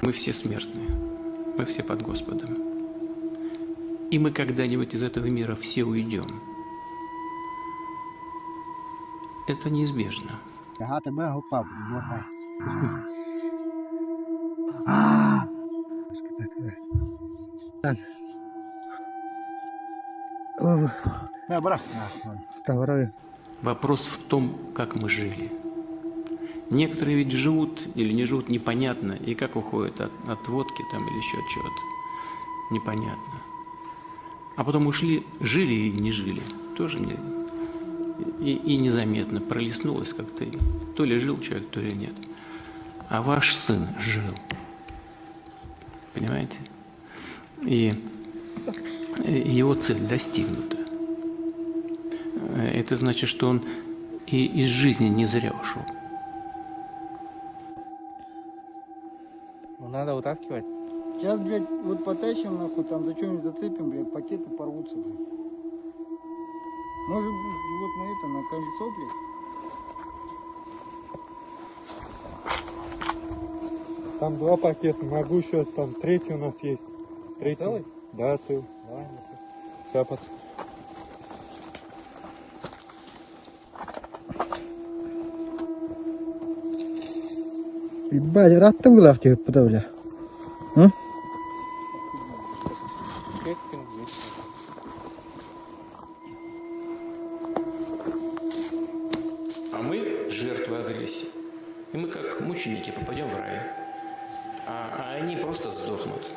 Мы все смертные, мы все под Господом. И мы когда-нибудь из этого мира все уйдем. Это неизбежно. Вопрос в том, как мы жили. Некоторые ведь живут или не живут непонятно, и как уходят от водки там или еще от чего-то. Непонятно. А потом ушли, жили и не жили. Тоже не, и незаметно пролистнулось как-то. То ли жил человек, то ли нет. А ваш сын жил. Понимаете? И его цель достигнута. Это значит, что он и из жизни не зря ушел. Надо вытаскивать. Сейчас, блядь, вот потащим, нахуй, там за что-нибудь зацепим, блядь, пакеты порвутся, блядь. Может быть, вот на это, на колесо, блядь. Там 2 пакета, могу еще, там 3 у нас есть. 3. Целый? Да, целый. Давай, сейчас под... Ебать, рад-то было в тебе, бля. А мы жертвы агрессии. И мы как мученики попадем в рай. А они просто сдохнут.